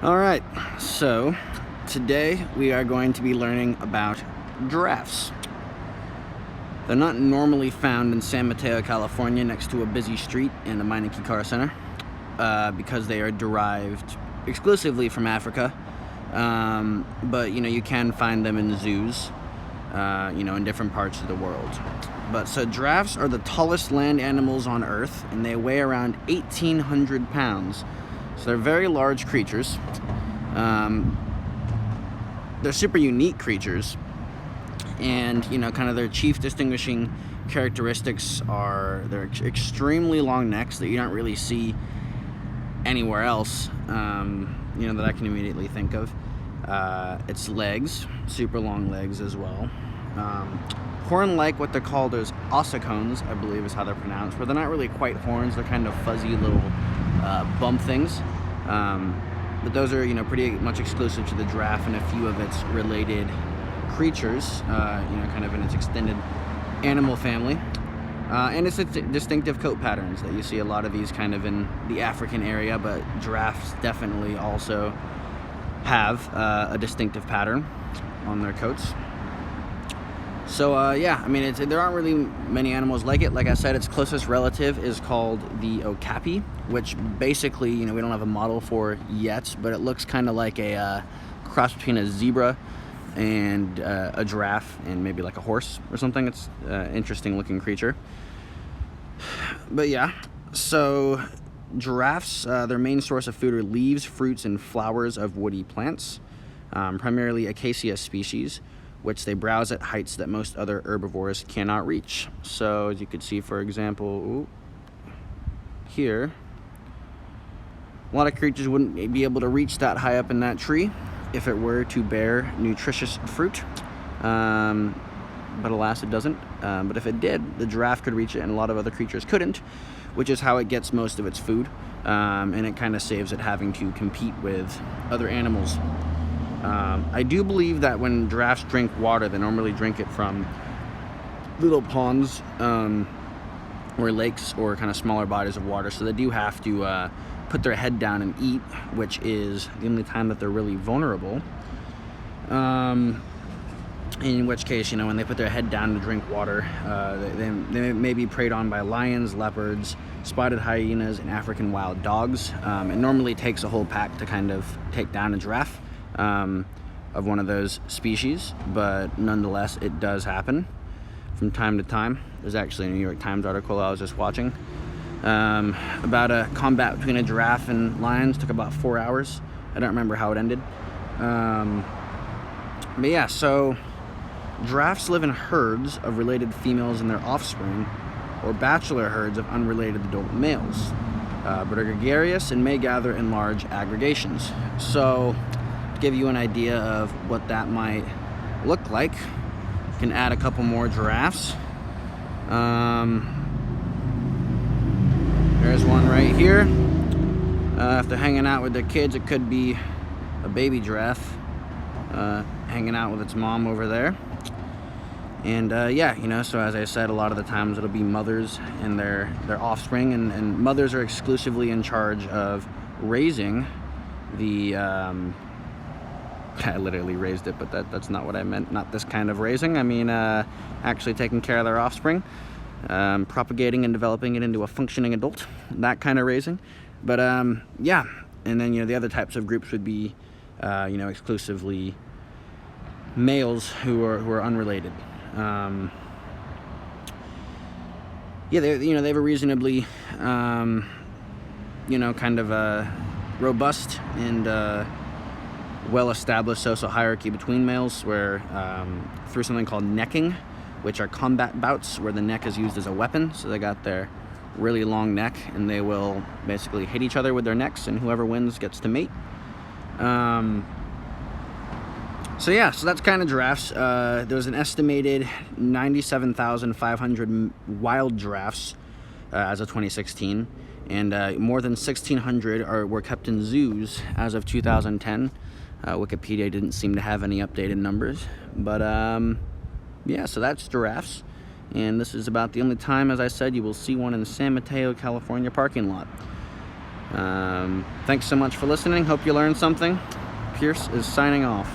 Alright, so today we are going to be learning about giraffes. They're not normally found in San Mateo, California, next to a busy street and a Meineke car center, because they are derived exclusively from Africa. But you can find them in zoos, in different parts of the world. But so giraffes are the tallest land animals on Earth, and they weigh around 1,800 pounds. So they're very large creatures. They're super unique creatures, and kind of their chief distinguishing characteristics are their extremely long necks that you don't really see anywhere else. That I can immediately think of. Its legs, super long legs as well. Horn-like, what they're called as ossicones, I believe is how they're pronounced, where they're not really quite horns, they're kind of fuzzy little bump things. But those are, pretty much exclusive to the giraffe and a few of its related creatures, kind of in its extended animal family. And it's distinctive coat patterns that you see a lot of these kind of in the African area, but giraffes definitely also have a distinctive pattern on their coats. So there aren't really many animals like it. Like I said, its closest relative is called the okapi, which basically, we don't have a model for yet, but it looks kind of like a cross between a zebra and a giraffe and maybe like a horse or something. It's an interesting looking creature. But yeah, so giraffes, their main source of food are leaves, fruits, and flowers of woody plants, primarily acacia species, which they browse at heights that most other herbivores cannot reach. So as you could see, for example, here, a lot of creatures wouldn't be able to reach that high up in that tree if it were to bear nutritious fruit. But alas, it doesn't. But if it did, the giraffe could reach it, and a lot of other creatures couldn't, which is how it gets most of its food. And it kind of saves it having to compete with other animals. I do believe that when giraffes drink water, they normally drink it from little ponds or lakes or kind of smaller bodies of water. So they do have to put their head down and eat, which is the only time that they're really vulnerable. In which case, when they put their head down to drink water, they may be preyed on by lions, leopards, spotted hyenas, and African wild dogs. It normally takes a whole pack to kind of take down a giraffe of one of those species, but nonetheless, it does happen from time to time. There's actually a New York Times article I was just watching about a combat between a giraffe and lions. Took about 4 hours. I don't remember how it ended. But yeah, so giraffes live in herds of related females and their offspring, or bachelor herds of unrelated adult males, but are gregarious and may gather in large aggregations. So, to give you an idea of what that might look like, you can add a couple more giraffes. There's one right here. If they're hanging out with their kids, it could be a baby giraffe hanging out with its mom over there. And so as I said, a lot of the times it'll be mothers and their offspring, and mothers are exclusively in charge of raising the I literally raised it, but that's not what I meant. Not this kind of raising. I mean actually taking care of their offspring, propagating and developing it into a functioning adult, that kind of raising. But and then the other types of groups would be exclusively males who are unrelated. They have a reasonably kind of a robust and well-established social hierarchy between males, where through something called necking, which are combat bouts where the neck is used as a weapon. So they got their really long neck, and they will basically hit each other with their necks, and whoever wins gets to mate. So that's kind of giraffes. There's an estimated 97,500 wild giraffes as of 2016, and more than 1,600 were kept in zoos as of 2010. Wikipedia didn't seem to have any updated numbers, but so that's giraffes, and this is about the only time, as I said, you will see one in the San Mateo, California parking lot. Thanks so much for listening. Hope you learned something. Pierce is signing off.